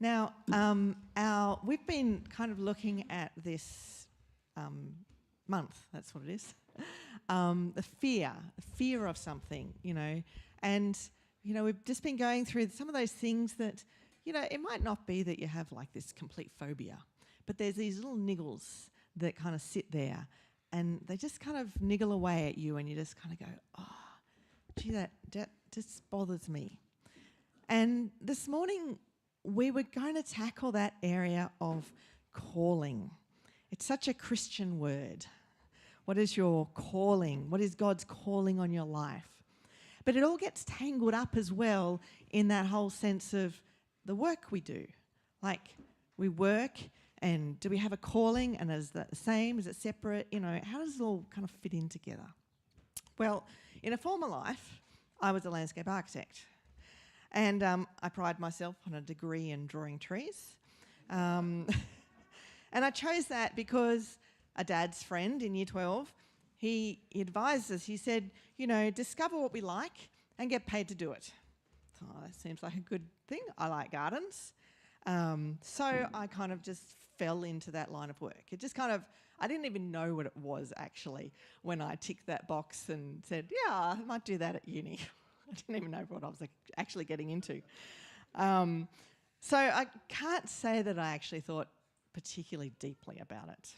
Now, we've been kind of looking at this month, that's what it is, the fear of something, and, we've just been going through some of those things that, it might not be that you have like this complete phobia, but there's these little niggles that kind of sit there and they just kind of niggle away at you and you just kind of go, oh, gee, that just bothers me. And this morning, we were going to tackle that area of calling. It's such a Christian word. What is your calling? What is God's calling on your life? But it all gets tangled up as well in that whole sense of the work we do. Like, we work, and do we have a calling? And is that the same? Is it separate? How does it all kind of fit in together? Well, in a former life, I was a landscape architect. And I pride myself on a degree in drawing trees. And I chose that because a dad's friend in Year 12, he advised us, he said, discover what we like and get paid to do it. So that seems like a good thing. I like gardens. So I kind of just fell into that line of work. It just kind of, I didn't even know what it was actually when I ticked that box and said, yeah, I might do that at uni. I didn't even know what I was actually getting into. So I can't say that I actually thought particularly deeply about it.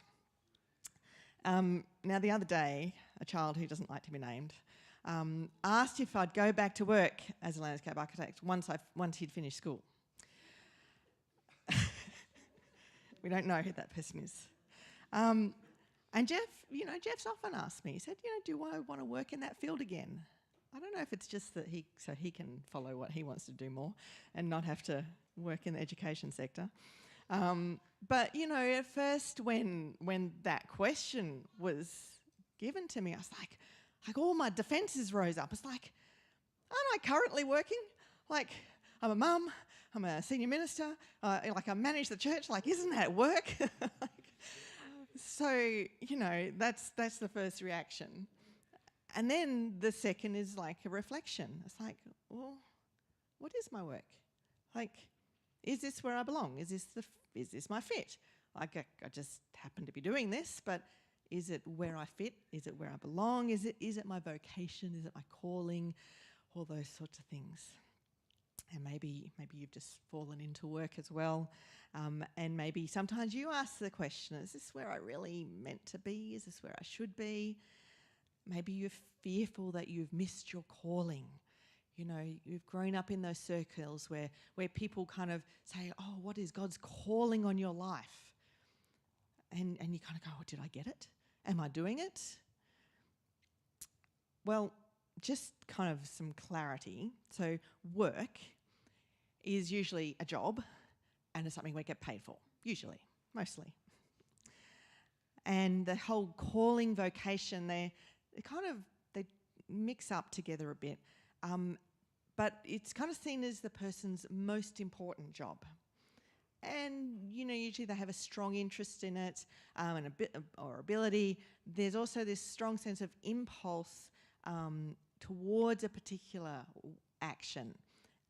Now, the other day, a child who doesn't like to be named asked if I'd go back to work as a landscape architect once he'd finished school. We don't know who that person is. And Jeff, Jeff's often asked me, he said, do I want to work in that field again? I don't know if it's just that so he can follow what he wants to do more and not have to work in the education sector. But, at first when that question was given to me, I was like all my defences rose up. It's like, aren't I currently working? Like, I'm a mum, I'm a senior minister, I manage the church, isn't that work? So, that's the first reaction. And then the second is like a reflection. It's like, well, what is my work? Is this where I belong? Is this my fit? I just happen to be doing this, but is it where I fit? Is it where I belong? Is it my vocation? Is it my calling? All those sorts of things. And maybe you've just fallen into work as well. And maybe sometimes you ask the question, is this where I really meant to be? Is this where I should be? Maybe you're fearful that you've missed your calling. You've grown up in those circles where people kind of say, oh, what is God's calling on your life? And you kind of go, oh, did I get it? Am I doing it? Well, just kind of some clarity. So work is usually a job and it's something we get paid for, usually, mostly. And the whole calling, vocation, they mix up together a bit. But it's kind of seen as the person's most important job. And, usually they have a strong interest in it and a bit or ability. There's also this strong sense of impulse towards a particular action.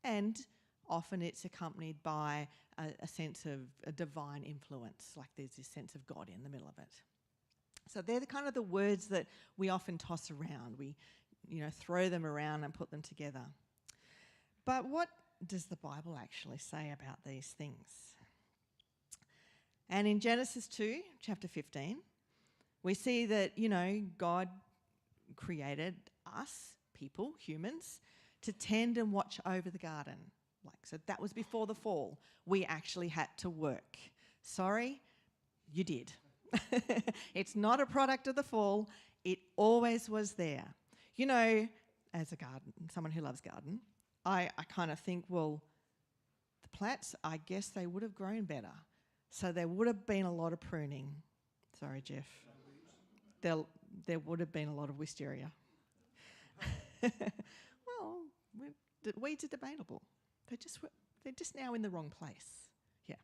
And often it's accompanied by a sense of a divine influence, like there's this sense of God in the middle of it. So they're the words that we often toss around. We, throw them around and put them together. But what does the Bible actually say about these things? And in Genesis 2, chapter 15, we see that, God created us, people, humans, to tend and watch over the garden. So that was before the fall. We actually had to work. Sorry, you did. It's not a product of the fall. It always was there. As someone who loves garden, I kind of think, well, the plants, I guess they would have grown better. So there would have been a lot of pruning. Sorry, Jeff. There would have been a lot of wisteria. Well, weeds are debatable. They're just now in the wrong place. Yeah.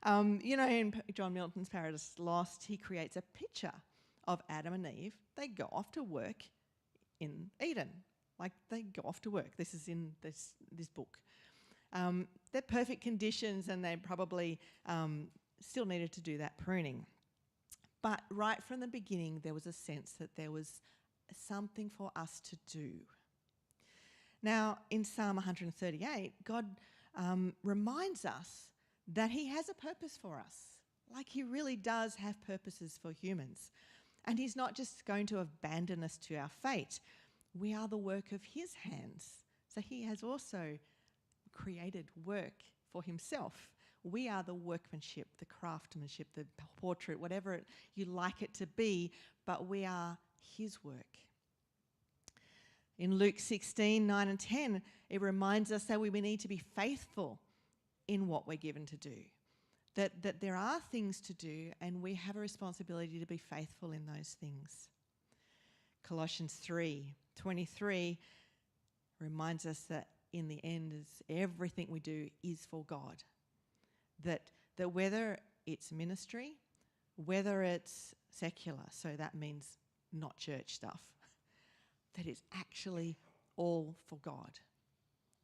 In John Milton's Paradise Lost, he creates a picture of Adam and Eve. They go off to work in Eden. They go off to work. This is in this book. They're perfect conditions, and they probably still needed to do that pruning. But right from the beginning, there was a sense that there was something for us to do. Now, in Psalm 138, God reminds us that he has a purpose for us. Like, he really does have purposes for humans. And he's not just going to abandon us to our fate. We are the work of his hands. So he has also created work for himself. We are the workmanship, the craftsmanship, the portrait, whatever you like it to be, but we are his work. In Luke 16, 9 and 10, it reminds us that we need to be faithful in what we're given to do. That there are things to do, and we have a responsibility to be faithful in those things. Colossians 3:23 reminds us that in the end, everything we do is for God. That whether it's ministry, whether it's secular, so that means not church stuff, that it's actually all for God.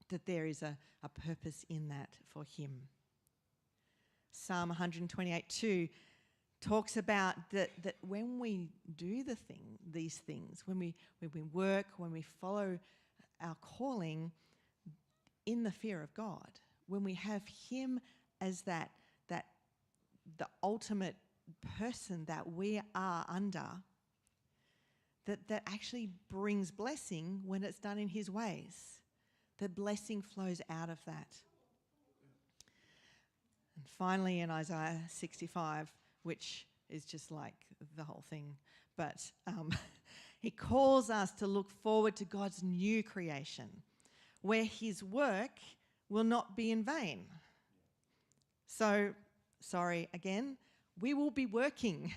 That there is a purpose in that for him. Psalm 128:2 talks about that when we do these things, when we work, when we follow our calling in the fear of God, when we have him as that the ultimate person that we are under, that actually brings blessing when it's done in his ways. The blessing flows out of that. And finally, in Isaiah 65, which is just like the whole thing, but he calls us to look forward to God's new creation, where his work will not be in vain. So, sorry again, we will be working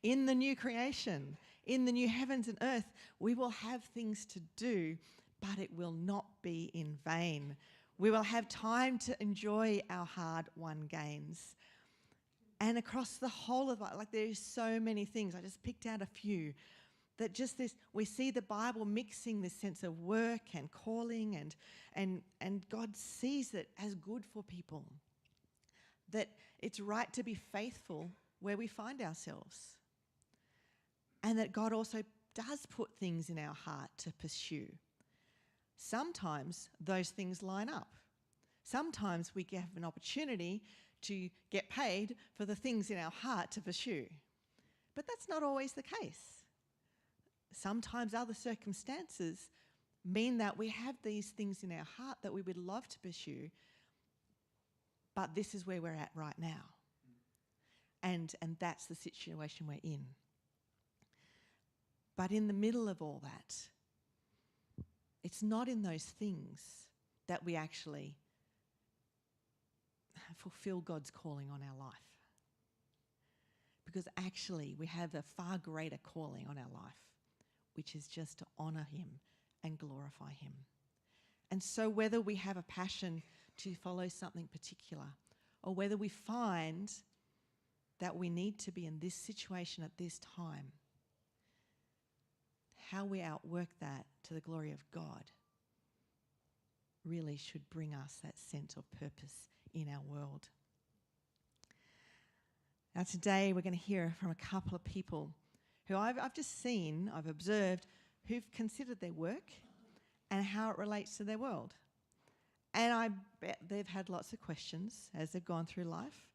in the new creation, in the new heavens and earth. We will have things to do, but it will not be in vain. We will have time to enjoy our hard-won gains. And across the whole of it, like, there's so many things. I just picked out a few. That just this, we see the Bible mixing this sense of work and calling, and God sees it as good for people. That it's right to be faithful where we find ourselves. And that God also does put things in our heart to pursue. Sometimes those things line up. Sometimes we have an opportunity to get paid for the things in our heart to pursue. But that's not always the case. Sometimes other circumstances mean that we have these things in our heart that we would love to pursue, but this is where we're at right now. And that's the situation we're in. But in the middle of all that, it's not in those things that we actually fulfill God's calling on our life. Because actually we have a far greater calling on our life, which is just to honour him and glorify him. And so whether we have a passion to follow something particular, or whether we find that we need to be in this situation at this time, how we outwork that to the glory of God really should bring us that sense of purpose in our world. Now today we're going to hear from a couple of people who I've just seen, I've observed, who've considered their work and how it relates to their world. And I bet they've had lots of questions as they've gone through life,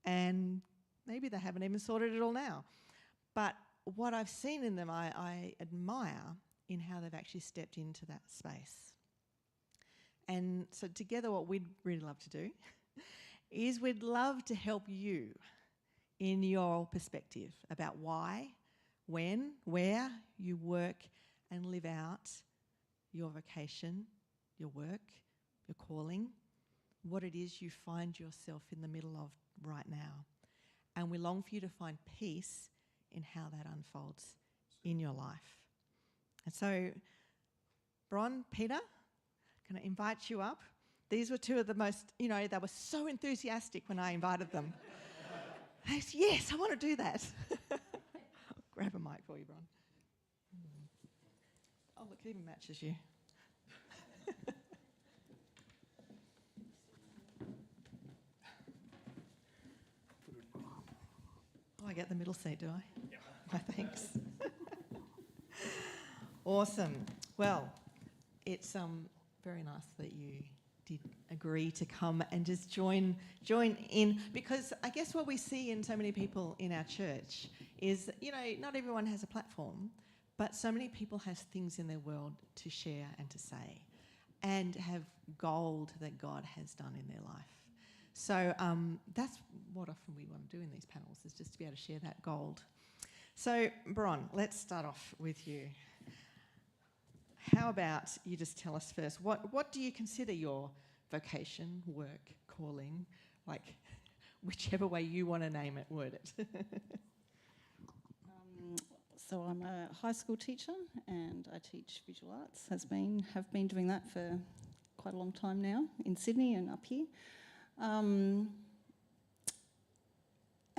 and maybe they haven't even sorted it all now. But what I've seen in them, I admire in how they've actually stepped into that space. And so together what we'd really love to do is we'd love to help you in your perspective about why, when, where you work and live out your vocation, your work, your calling, what it is you find yourself in the middle of right now. And we long for you to find peace in how that unfolds in your life. And so, Bron, Peter, can I invite you up? These were two of the most, they were so enthusiastic when I invited them. They said, yes, I want to do that. I'll grab a mic for you, Bron. Oh, look, it even matches you. get the middle seat, do I? Yeah. No, thanks. Awesome. Well, it's very nice that you did agree to come and just join in, because I guess what we see in so many people in our church is, not everyone has a platform, but so many people have things in their world to share and to say, and have gold that God has done in their life. So that's what often we want to do in these panels, is just to be able to share that gold. So, Bron, let's start off with you. How about you just tell us first, what do you consider your vocation, work, calling, like whichever way you want to name it, word it? So I'm a high school teacher and I teach visual arts. Have been doing that for quite a long time now in Sydney and up here.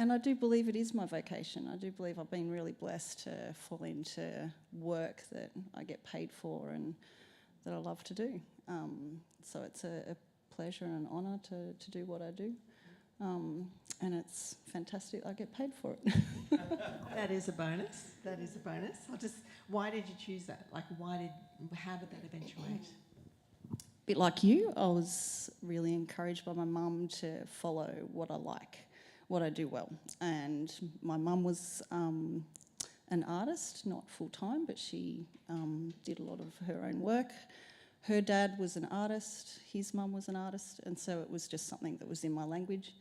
And I do believe it is my vocation. I do believe I've been really blessed to fall into work that I get paid for and that I love to do. So it's a pleasure and an honour to do what I do. And it's fantastic I get paid for it. That is a bonus. That is a bonus. Why did you choose that? Like, how did that eventuate? Bit like you, I was really encouraged by my mum to follow what I like, what I do well. And my mum was an artist, not full-time, but she did a lot of her own work. Her dad was an artist, his mum was an artist, and so it was just something that was in my language.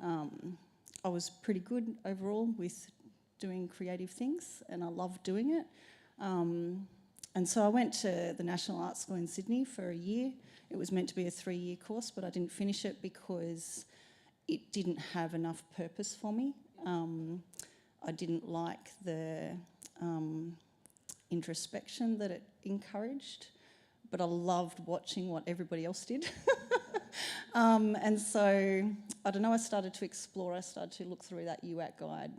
I was pretty good overall with doing creative things, and I loved doing it. And so I went to the National Art School in Sydney for a year. It was meant to be a 3-year course, but I didn't finish it because it didn't have enough purpose for me. I didn't like the introspection that it encouraged, but I loved watching what everybody else did. And so, I don't know, I started to explore, I started to look through that UAT guide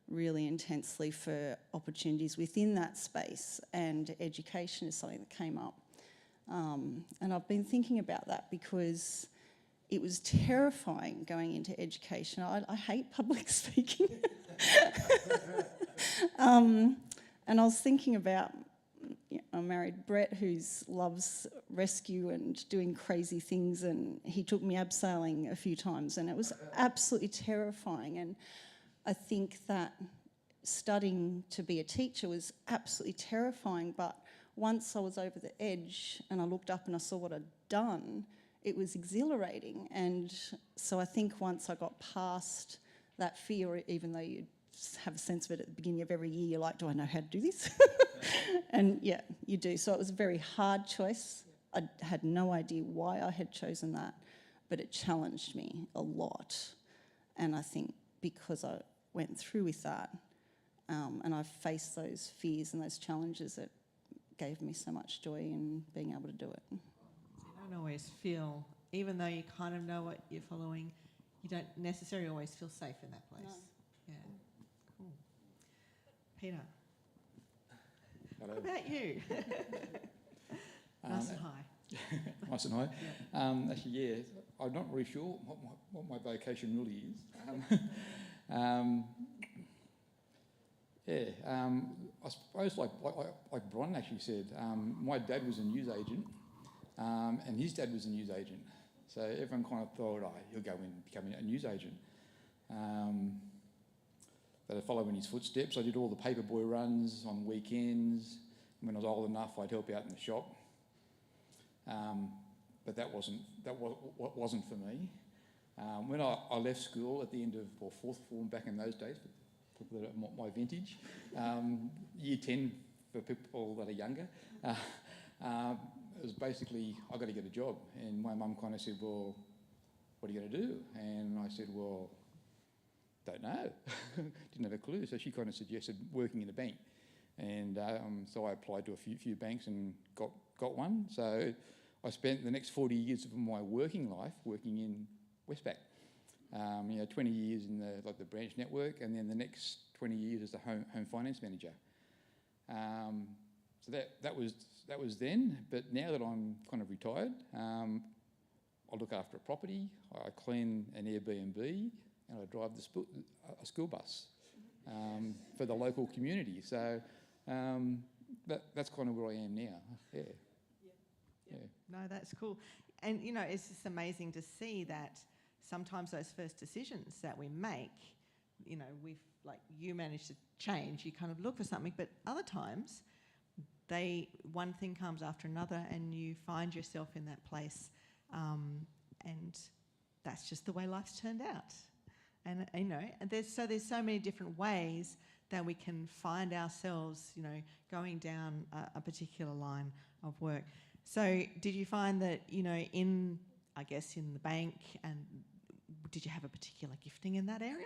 really intensely for opportunities within that space, and education is something that came up. And I've been thinking about that because it was terrifying going into education. I hate public speaking. And I was thinking about, I married Brett, who loves rescue and doing crazy things, and he took me abseiling a few times, and it was absolutely terrifying. And I think that studying to be a teacher was absolutely terrifying, but once I was over the edge and I looked up and I saw what I'd done, it was exhilarating. And so I think once I got past that fear, even though you have a sense of it at the beginning of every year, you're like, do I know how to do this? And yeah, you do. So it was a very hard choice. I had no idea why I had chosen that, but it challenged me a lot. And I think because I went through with that, and I faced those fears and those challenges, it gave me so much joy in being able to do it. You don't always feel, even though you kind of know what you're following, you don't necessarily always feel safe in that place. No. Yeah, cool. Peter, Hello. what about you? Nice and high. Nice and high. Yeah. Actually, yeah, I'm not really sure what my vocation really is. I suppose like Bron actually said, my dad was a newsagent, and his dad was a newsagent. So everyone kind of thought, he'll go and become a newsagent. But I followed in his footsteps. I did all the paperboy runs on weekends. When I was old enough, I'd help out in the shop. But that wasn't for me. When I left school at the end of fourth form back in those days, for people that are my vintage, year 10 for people that are younger, it was basically, I got to get a job. And my mum kind of said, well, what are you going to do? And I said, well, don't know. Didn't have a clue. So she kind of suggested working in a bank. And so I applied to a few banks and got one. So I spent the next 40 years of my working life working in Westpac. 20 years in the branch network, and then the next 20 years as the home finance manager. So that was then. But now that I'm kind of retired, I look after a property. I clean an Airbnb, and I drive a school bus for the local community. So that's kind of where I am now. Yeah. No, that's cool. And, you know, it's just amazing to see that sometimes those first decisions that we make, you know, like you manage to change, you kind of look for something, but other times one thing comes after another and you find yourself in that place, and that's just the way life's turned out. And, you know, and there's so many different ways that we can find ourselves, you know, going down a particular line of work. So did you find that, you know, in the bank, and did you have a particular gifting in that area?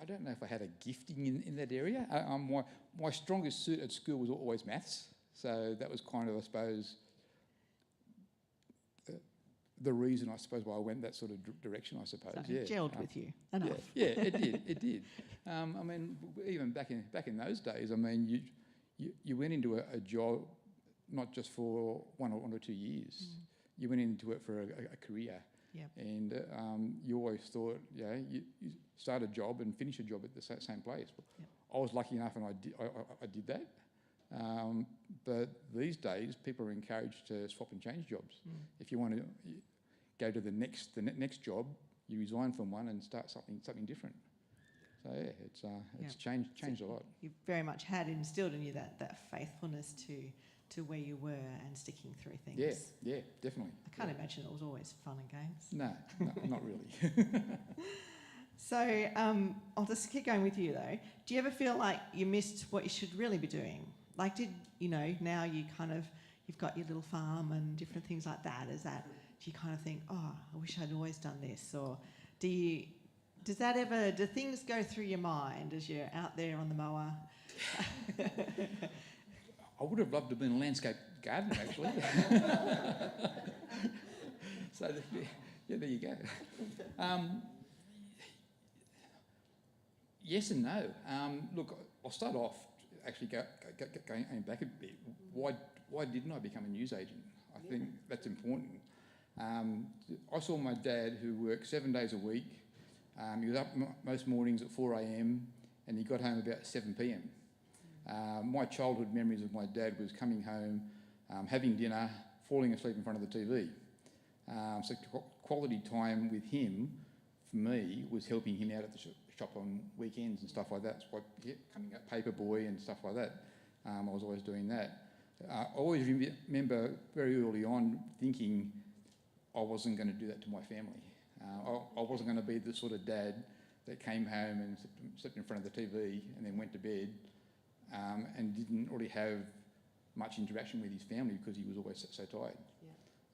I don't know if I had a gifting in that area. My strongest suit at school was always maths. So that was kind of, I suppose, the reason, I suppose, why I went that sort of direction, I suppose. So it gelled with you enough. Yeah, it did. I mean, even back in those days, I mean, you went into a job not just for 1 or 2 years. You went into it for a career. Yep. And you always thought, you start a job and finish a job at the same place. Yep. I was lucky enough, and I did that. But these days, people are encouraged to swap and change jobs. If you want to go to the next job, you resign from one and start something different. So it's changed a lot. You very much had instilled in you that faithfulness to where you were and sticking through things. Yeah, definitely. I can't imagine it was always fun and games. No, not really. So I'll just keep going with you though. Do you ever feel like you missed what you should really be doing? Like, now you've got your little farm and different things like that. Do you kind of think, oh, I wish I'd always done this? Or do things go through your mind as you're out there on the mower? I would have loved to have been a landscape gardener, actually. So, there you go. Yes and no. Look, I'll start off actually going back a bit. Why didn't I become a newsagent? I think that's important. I saw my dad, who worked 7 days a week. He was up most mornings at 4 a.m. and he got home about 7 p.m. My childhood memories of my dad was coming home, having dinner, falling asleep in front of the TV. So quality time with him, for me, was helping him out at the shop on weekends and stuff like that. So coming up paperboy and stuff like that. I was always doing that. I always remember very early on thinking I wasn't going to do that to my family. I wasn't going to be the sort of dad that came home and slept in front of the TV and then went to bed and didn't really have much interaction with his family because he was always so tired.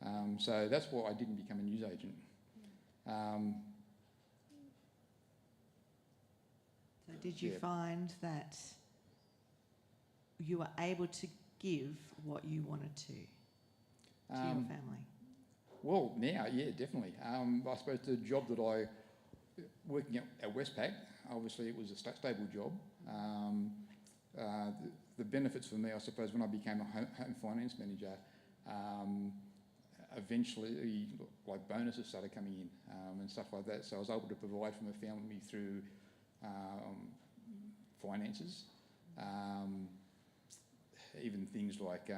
Yeah. So that's why I didn't become a newsagent. So did you find that you were able to give what you wanted to your family? Well, now, yeah, definitely. I suppose the job that working at Westpac, obviously it was a stable job. The benefits for me, I suppose, when I became a home finance manager, eventually, like bonuses started coming in and stuff like that. So I was able to provide for my family through finances, even things like.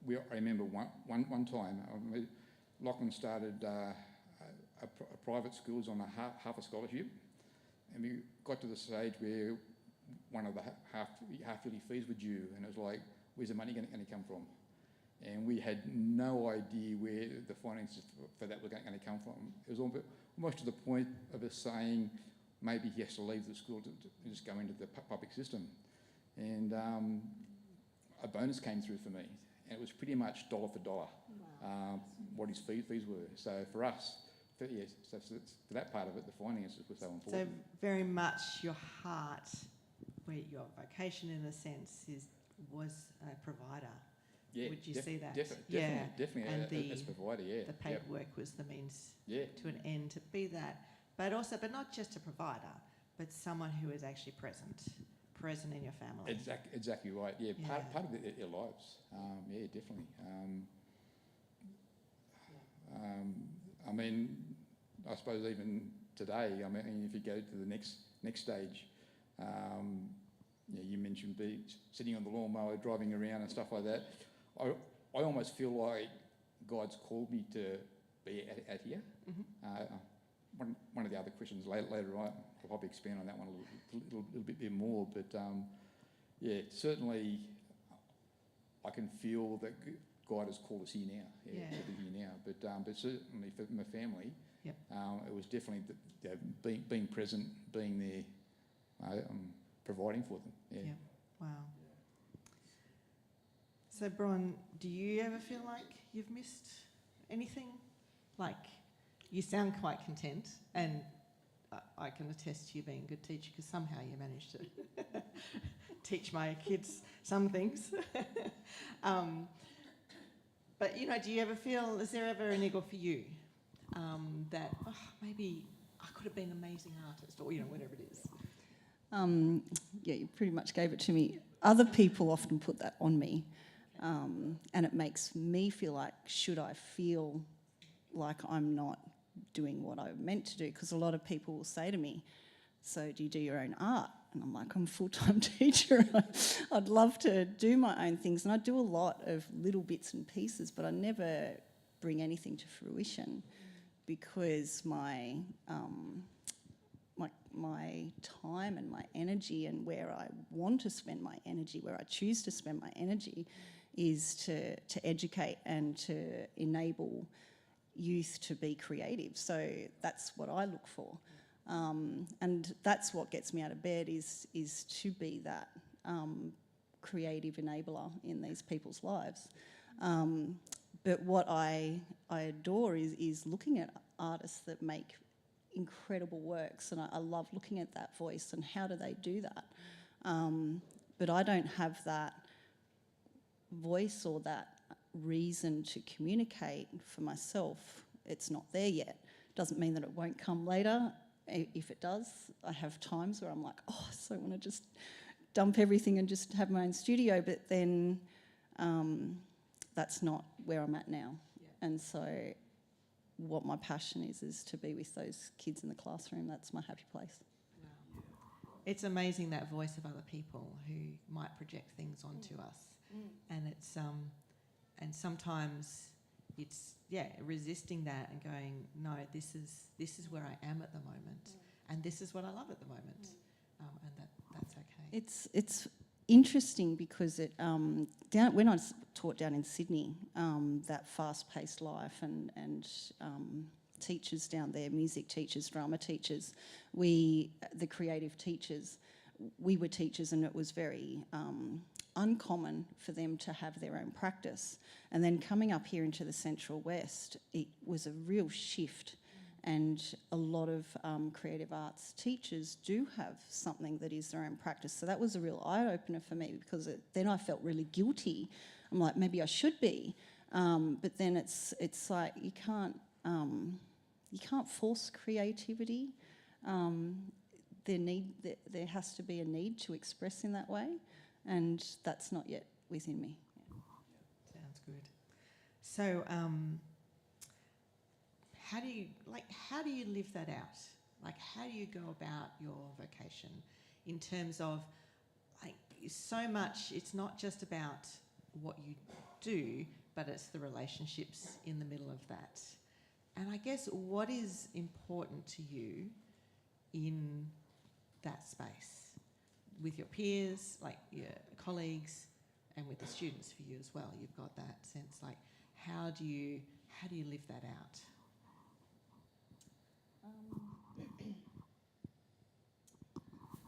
I remember one time, Lachlan started a private schools on a half a scholarship, and we got to the stage where one of the half-yearly fees were due, and it was like, where's the money going to come from? And we had no idea where the finances for that were going to come from. It was almost to the point of us saying, maybe he has to leave the school to just go into the public system. And a bonus came through for me. And it was pretty much dollar for dollar what his fees were. So for us, for that part of it, the finances were so important. So very much your heart, where your vocation in a sense was a provider. Yeah, would you see that? Definitely. And as a provider, yeah. The paperwork was the means to an end to be that, but not just a provider, but someone who is actually present in your family. Exactly right. Yeah, part of their lives. Yeah, definitely. I mean, I suppose even today, I mean, if you go to the next stage, you mentioned sitting on the lawnmower, driving around and stuff like that. I almost feel like God's called me to be at here. One of the other questions later on, I'll probably expand on that one a little bit more, but certainly I can feel that God has called us here now, to be here now. But certainly for my family, it was definitely being present, being there, providing for them. Yeah. Wow. So, Bron, do you ever feel like you've missed anything? Like, you sound quite content, and I can attest to you being a good teacher because somehow you managed to teach my kids some things. But, do you ever feel, is there ever a niggle for you that, maybe I could have been an amazing artist or, whatever it is? You pretty much gave it to me. Other people often put that on me, and it makes me feel like, should I feel like I'm not doing what I'm meant to do? Because a lot of people will say to me, so do you do your own art? And I'm like, I'm a full-time teacher. I'd love to do my own things, and I do a lot of little bits and pieces, but I never bring anything to fruition because my time and my energy and where I want to spend my energy, where I choose to spend my energy, is to educate and to enable youth to be creative. So that's what I look for. And that's what gets me out of bed is to be that creative enabler in these people's lives. But what I adore is looking at artists that make incredible works, and I love looking at that voice and how do they do that. But I don't have that voice or that reason to communicate for myself. It's not there yet. Doesn't mean that it won't come later. If it does, I have times where I'm like, I so want to just dump everything and just have my own studio, but then that's not where I'm at now. Yeah. And so what my passion is to be with those kids in the classroom. That's my happy place. Wow. It's amazing, that voice of other people who might project things onto us. And it's and sometimes it's resisting that and going, no, this is where I am at the moment, and this is what I love at the moment, and that's okay. It's interesting because it when I taught down in Sydney, that fast-paced life and teachers down there, music teachers, drama teachers, the creative teachers, we were teachers, and it was very uncommon for them to have their own practice. And then coming up here into the Central West, it was a real shift, and a lot of creative arts teachers do have something that is their own practice. So that was a real eye-opener for me, because then I felt really guilty. I'm like, maybe I should be, but then it's like you can't force creativity. There has to be a need to express in that way, and that's not yet within me. Yeah. Sounds good. So, how do you live that out? Like, how do you go about your vocation in terms of, like, so much? It's not just about what you do, but it's the relationships in the middle of that. And I guess, what is important to you in that space with your peers, like your colleagues, and with the students for you as well? You've got that sense, like, how do you live that out?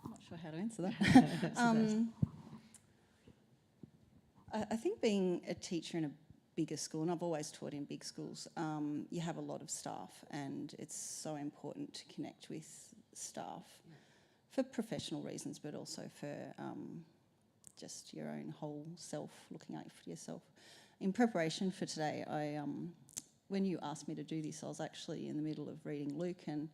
I'm not sure how to answer that. I think being a teacher in a bigger school, and I've always taught in big schools, you have a lot of staff, and it's so important to connect with staff for professional reasons, but also for just your own whole self, looking out for yourself. In preparation for today, when you asked me to do this, I was actually in the middle of reading Luke, and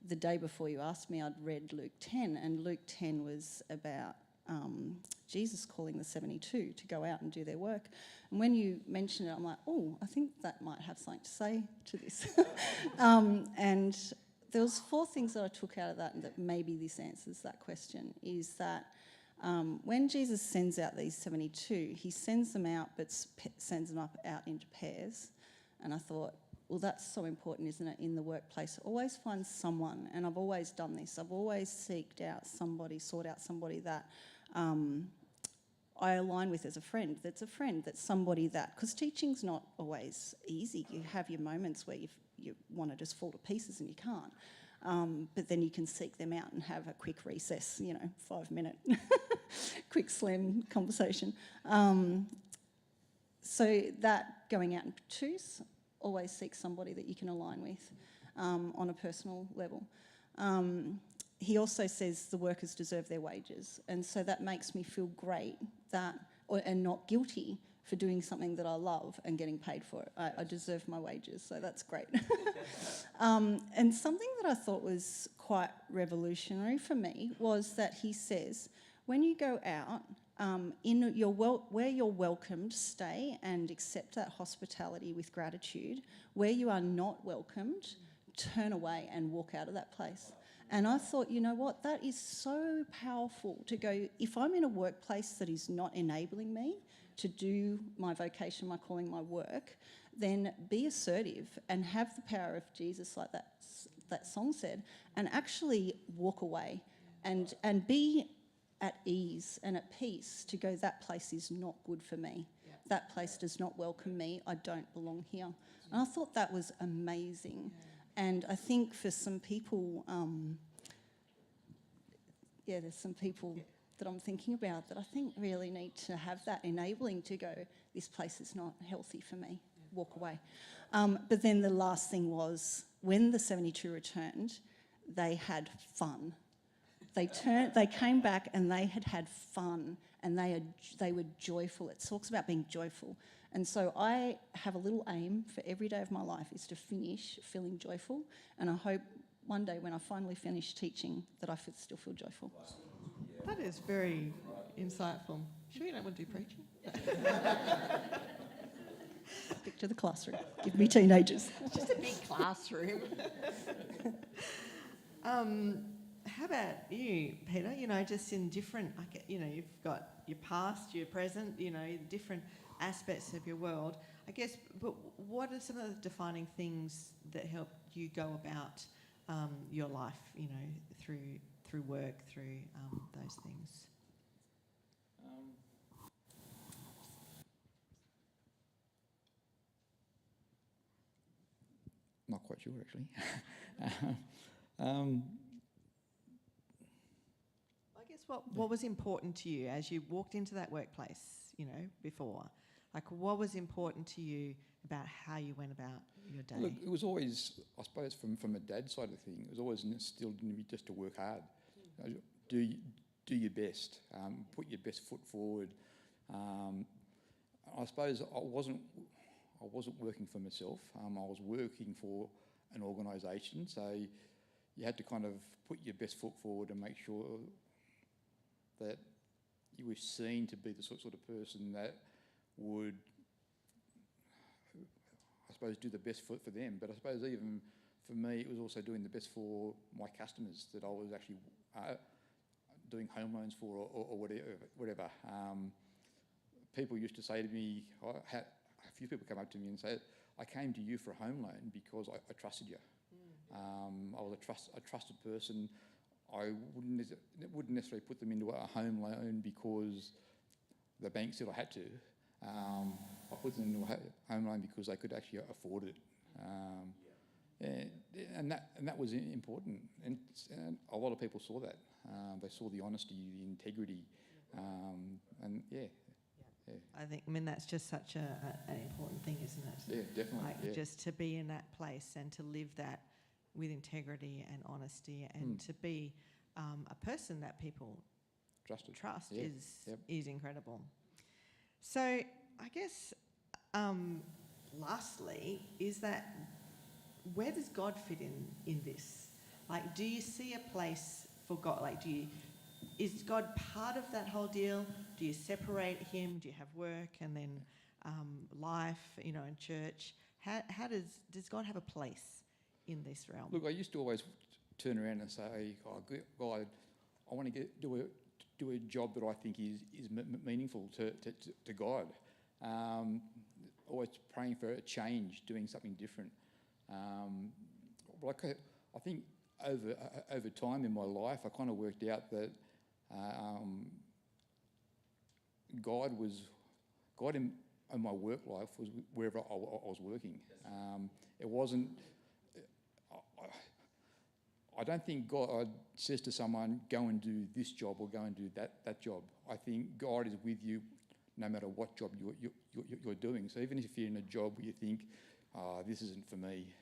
the day before you asked me, I'd read Luke 10, and Luke 10 was about Jesus calling the 72 to go out and do their work. And when you mention it, I'm like, oh, I think that might have something to say to this. And there was 4 things that I took out of that, and that maybe this answers that question, is that when Jesus sends out these 72, he sends them out, but sends them out into pairs. And I thought, well, that's so important, isn't it, in the workplace? Always find someone, and I've always done this. I've always sought out somebody that I align with as a friend. That's somebody that, because teaching's not always easy. You have your moments where you want to just fall to pieces and you can't. But then you can seek them out and have a quick recess, 5-minute quick slam conversation. So that going out in twos, always seek somebody that you can align with on a personal level. He also says the workers deserve their wages, and so that makes me feel great and not guilty for doing something that I love and getting paid for it. I deserve my wages, so that's great. And something that I thought was quite revolutionary for me was that he says, when you go out, where you're welcomed, stay and accept that hospitality with gratitude. Where you are not welcomed, turn away and walk out of that place. And I thought, you know what, that is so powerful to go, if I'm in a workplace that is not enabling me to do my vocation, my calling, my work, then be assertive and have the power of Jesus, like that song said, and actually walk away and be at ease and at peace to go, that place is not good for me. Yeah. That place does not welcome me. I don't belong here. And I thought that was amazing. Yeah. And I think for some people, there's some people that I'm thinking about that I think really need to have that enabling to go, this place is not healthy for me, walk away. But then the last thing was, when the 72 returned, they had fun. They came back and they had fun, and they were joyful. It talks about being joyful. And so I have a little aim for every day of my life, is to finish feeling joyful. And I hope one day when I finally finish teaching that I still feel joyful. That is very insightful. Sure you don't want to do preaching? Stick to the classroom. Give me teenagers. It's just a big classroom. How about you, Peter? Just in different, you've got your past, your present, different aspects of your world. I guess, but what are some of the defining things that help you go about your life, through work, through those things? Not quite sure, actually. I guess what was important to you as you walked into that workplace, before? Like, what was important to you about how you went about your day? Look, it was always, I suppose, from a dad's side of things, it was always instilled in me just to work hard. Do your best. Put your best foot forward. I suppose I wasn't working for myself. I was working for an organisation, so you had to kind of put your best foot forward and make sure that you were seen to be the sort of person that would, I suppose, do the best for them. But I suppose even for me, it was also doing the best for my customers that I was actually doing home loans for or whatever. People used to say to me, a few people come up to me and say, I came to you for a home loan because I trusted you. I was a trusted person. I wouldn't necessarily put them into a home loan because the bank said I had to. I put them into a home loan because they could actually afford it. And that was important. And a lot of people saw that. They saw the honesty, the integrity, that's just such an important thing, isn't it? Yeah, definitely. Just to be in that place and to live that with integrity and honesty, and to be a person that people trust is incredible. So I guess lastly is that, where does God fit in this? Like, do you see a place for God? Like, is God part of that whole deal? Do you separate him? Do you have work and then life, in church? How does God have a place in this realm? Look, I used to always turn around and say, "Oh, God, I want to do a job that I think is meaningful to God." Always praying for a change, doing something different. I think over time in my life, I kind of worked out that God in my work life was wherever I was working. It wasn't. I don't think God says to someone, "Go and do this job" or "Go and do that job." I think God is with you no matter what job you're doing. So even if you're in a job where you think, "This isn't for me,"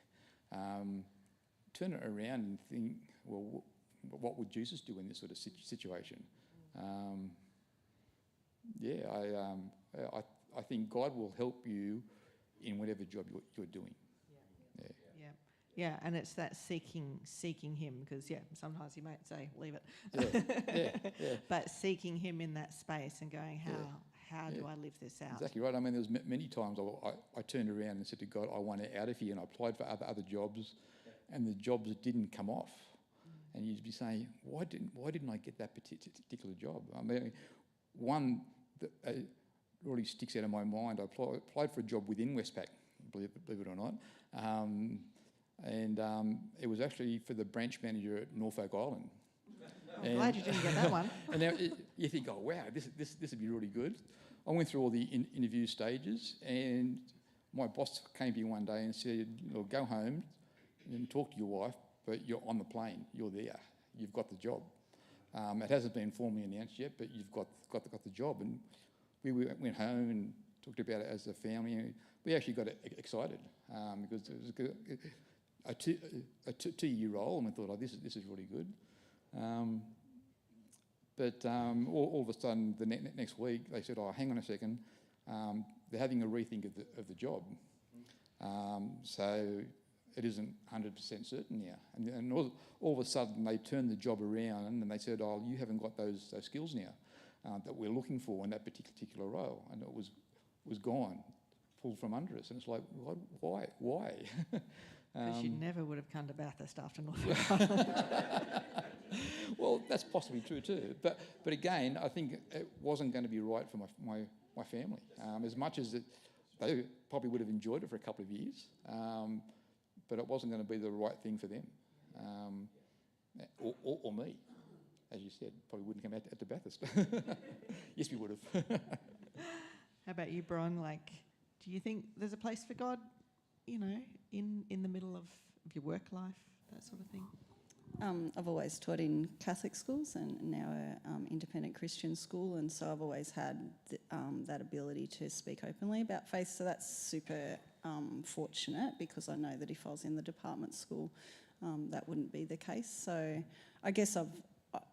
turn it around and think, well, what would Jesus do in this sort of situation? I think God will help you in whatever job you're doing. Yeah, and it's that seeking him, because sometimes he might say, "Leave it," but seeking him in that space and going, how do I live this out? Exactly right. I mean, there was many times I turned around and said to God, "I want out of here," and I applied for other jobs, and the jobs didn't come off. And you'd be saying, why didn't I get that particular job? I mean, one that really sticks out of my mind, I applied for a job within Westpac, believe it or not, and it was actually for the branch manager at Norfolk Island. I'm glad you didn't get that one. And now you think, "Oh wow, this would be really good." I went through all the interview stages, and my boss came to me one day and said, "Go home and talk to your wife, but you're on the plane. You're there. You've got the job. It hasn't been formally announced yet, but you've got the job." And we went home and talked about it as a family. And we actually got excited because it was a two-year role, and we thought, "Oh, this is really good." But all of a sudden, the next week, they said, "Oh, hang on a second, they're having a rethink of the job. So it isn't 100% certain now." And all of a sudden, they turned the job around and they said, "Oh, you haven't got those skills now that we're looking for in that particular role." And it was gone, pulled from under us. And it's like, why? Because you never would have come to Bathurst after Norfolk. Well, that's possibly true too. But again, I think it wasn't going to be right for my family. As much as they probably would have enjoyed it for a couple of years, but it wasn't going to be the right thing for them, or me. As you said, probably wouldn't come out to Bathurst. Yes, we would have. How about you, Bron? Do you think there's a place for God, in the middle of your work life, that sort of thing? I've always taught in Catholic schools and now an independent Christian school, and so I've always had that ability to speak openly about faith. So that's super fortunate, because I know that if I was in the department school, that wouldn't be the case. So I guess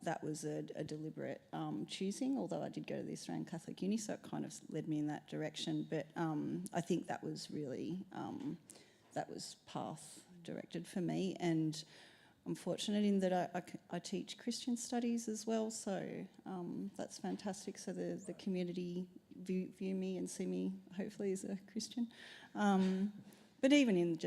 that was a deliberate choosing, although I did go to the Australian Catholic Uni, so it kind of led me in that direction. But I think that was really, that was path directed for me. And I'm fortunate in that I teach Christian studies as well, so that's fantastic. So the community view me and see me, hopefully, as a Christian. But even in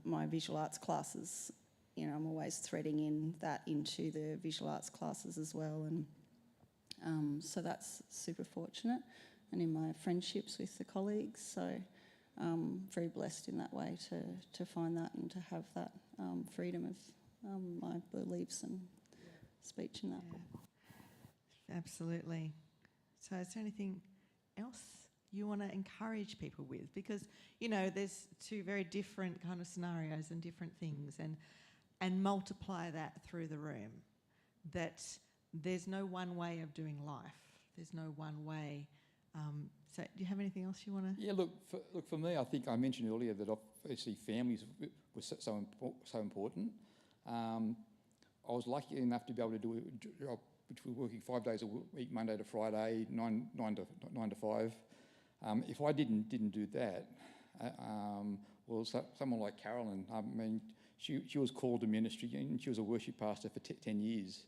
my visual arts classes, I'm always threading in that into the visual arts classes as well, and so that's super fortunate. And in my friendships with the colleagues, so very blessed in that way to find that and to have that freedom of my beliefs and speech in that. Yeah. Absolutely. So is there anything else you want to encourage people with? Because, there's two very different kind of scenarios and different things, and multiply that through the room, that there's no one way of doing life. There's no one way. So do you have anything else you want to... Yeah, look, for me, I think I mentioned earlier that obviously families were so important. I was lucky enough to be able to do a job which was working 5 days a week, Monday to Friday, 9 to 5. If I didn't do that, someone like Carolyn, I mean, she was called to ministry, and she was a worship pastor for 10 years.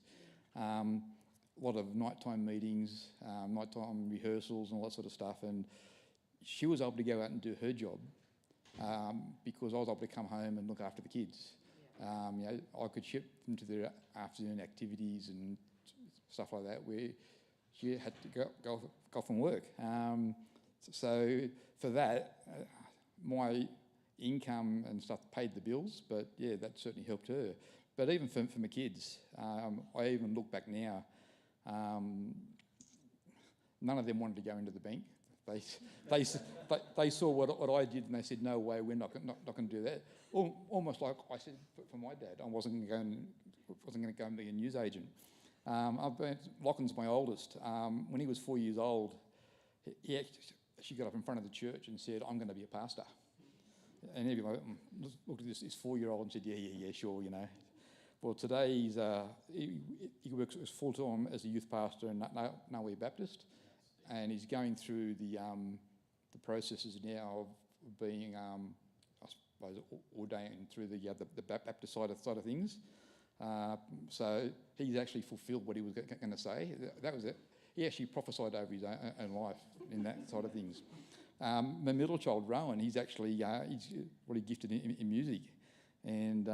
a lot of nighttime meetings, nighttime rehearsals and all that sort of stuff, and she was able to go out and do her job because I was able to come home and look after the kids. I could ship them to their afternoon activities and stuff like that where she had to go from work. So for that, my income and stuff paid the bills, but yeah, that certainly helped her. But even for my kids, I even look back now, none of them wanted to go into the bank. They saw what I did and they said, no way, we're not going to do that. Almost like I said for my dad, I wasn't going to go and be a newsagent. Lachlan's my oldest. When he was 4 years old, she got up in front of the church and said, I'm going to be a pastor. And everyone looked at this 4-year-old and said, yeah, sure, Well, today he works full-time as a youth pastor in Laneway Baptist, and he's going through the processes now of being, I suppose, ordained through the Baptist side of things. So he's actually fulfilled what he was going to say. That was it. He actually prophesied over his own life in that side of things. My middle child, Rowan, he's really gifted in music, and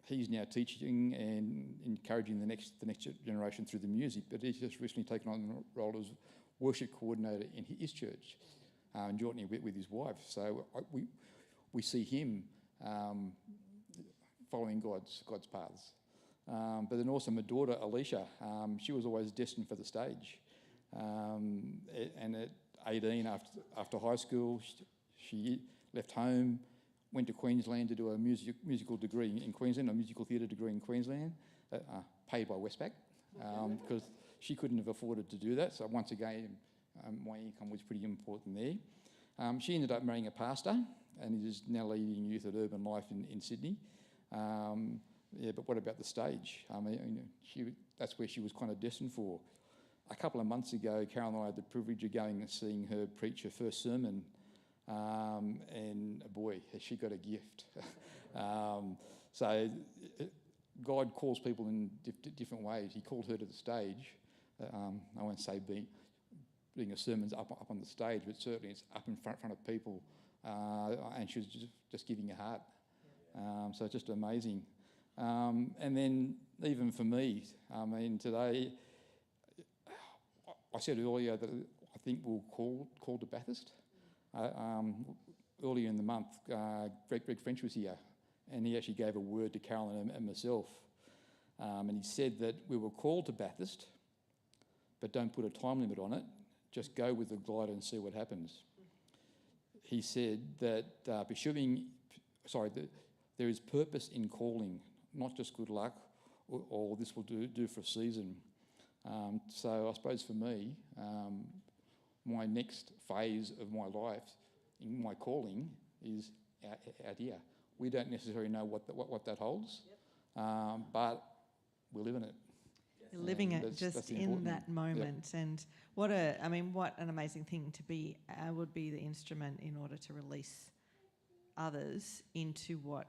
he's now teaching and encouraging the next generation through the music. But he's just recently taken on the role as worship coordinator in his church, jointly with his wife. So we see him following God's paths. But then also my daughter, Alicia, she was always destined for the stage. And at 18, after high school, she left home, went to Queensland to do a musical degree in Queensland, a musical theatre degree in Queensland, paid by Westpac, because she couldn't have afforded to do that. So once again, my income was pretty important there. She ended up marrying a pastor and is now leading youth at Urban Life in Sydney. But what about the stage? I mean, that's where she was kind of destined for. A couple of months ago, Carol and I had the privilege of going and seeing her preach her first sermon, and boy, has she got a gift. So God calls people in different ways. He called her to the stage. I won't say being a sermon's up on the stage, but certainly it's up in front of people, and she was just giving her heart. So it's just amazing. And then even for me, I mean, today, I said earlier that I think we're called to Bathurst. Earlier in the month, Greg French was here, and he actually gave a word to Carolyn and myself. And he said that we were called to Bathurst, but don't put a time limit on it. Just go with the glider and see what happens. He said that there is purpose in calling, not just good luck or this will do for a season. So I suppose for me, my next phase of my life, in my calling, is out here. We don't necessarily know what that holds, but we're living it. You're living it just in that moment. Yep. And what an amazing thing to be able to be the instrument in order to release others into what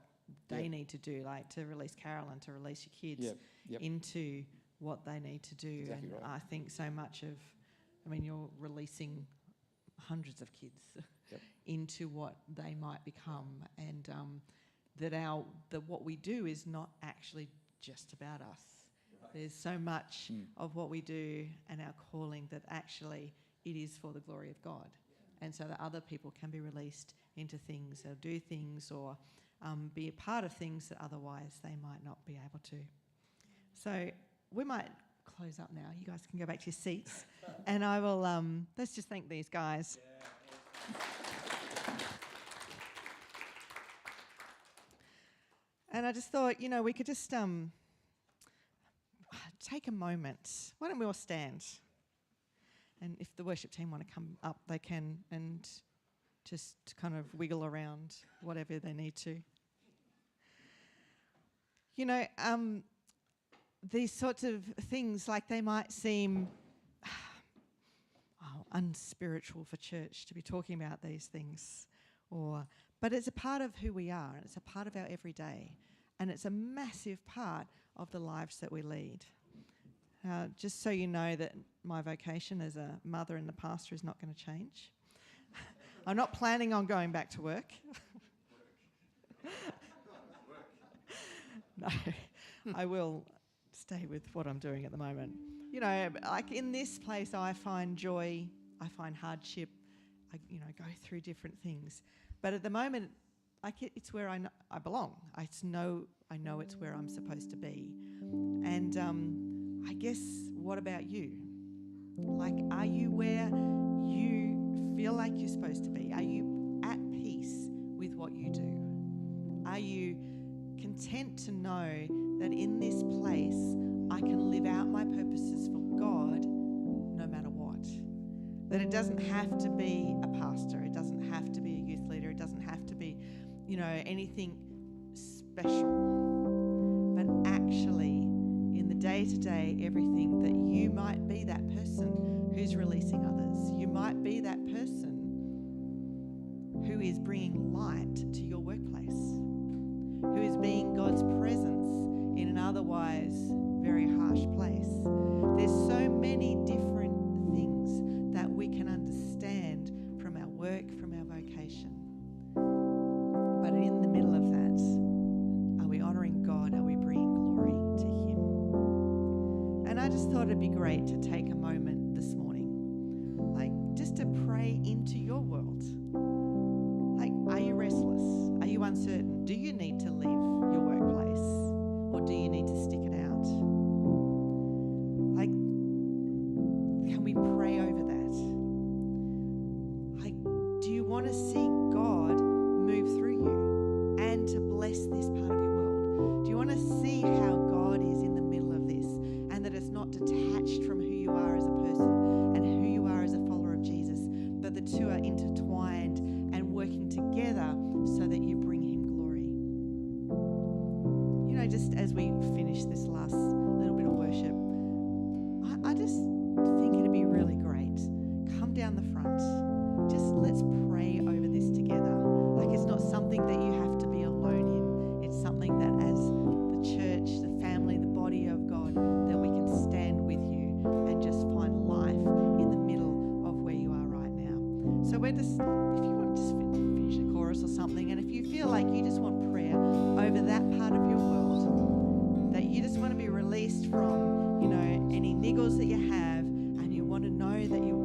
they need to do, like to release Carolyn, to release your kids into what they need to do. Exactly and right. I think so much of, you're releasing hundreds of kids into what they might become, and that what we do is not actually just about us. Right. There's so much of what we do and our calling that actually it is for the glory of God, and so that other people can be released into things or do things or be a part of things that otherwise they might not be able to. So we might close up now. You guys can go back to your seats, and I will. Let's just thank these guys. Yeah. And I just thought, we could just take a moment. Why don't we all stand? And if the worship team want to come up, they can, and just kind of wiggle around whatever they need to. These sorts of things, like they might seem unspiritual for church to be talking about these things, but it's a part of who we are, and it's a part of our everyday, and it's a massive part of the lives that we lead. Just so you know that my vocation as a mother and a pastor is not going to change. I'm not planning on going back to work. No, I will stay with what I'm doing at the moment. You know, like in this place, I find joy, I find hardship, I go through different things. But at the moment, it's where I belong. I know it's where I'm supposed to be. And I guess, what about you? Like, are you where you feel like you're supposed to be? Are you at peace with what you do? Are you content to know that in this place I can live out my purposes for God no matter what? That it doesn't have to be a pastor, it doesn't have to be a youth leader, it doesn't have to be, anything special. But actually, in the day-to-day, everything, that you might be that person who's releasing others. You might be that person who is bringing light to your workplace, who is being God's presence in an otherwise very harsh place. There's so many different things that we can understand from our work, from our vocation. But in the middle of that, are we honouring God? Are we bringing glory to Him? And I just thought it'd be great to take a moment this morning, like just to pray into your world. Like, are you restless? Are you uncertain? Do you need to leave your workplace? Or do you need to stick it out? Like, can we pray over that? Like, do you want to see God move through you and to bless this part of your world? Do you want to see how God is in the middle of this, and that it's not detached from who you are as a person and who you are as a follower of Jesus, but the two are intertwined and working together so that you bring Him glory? Just as we finish this last little bit of worship, I just think it'd be really great. Come down the front. Just let's pray over this together. Like, it's not something that you have to be alone in. It's something that as the church, the family, the body of God, that we can stand with you and just find life in the middle of where you are right now. So we're just, if you want to just finish a chorus or something, and if you feel like you just want prayer over that part of your world, that you just want to be released from, any niggles that you have, and you want to know that you're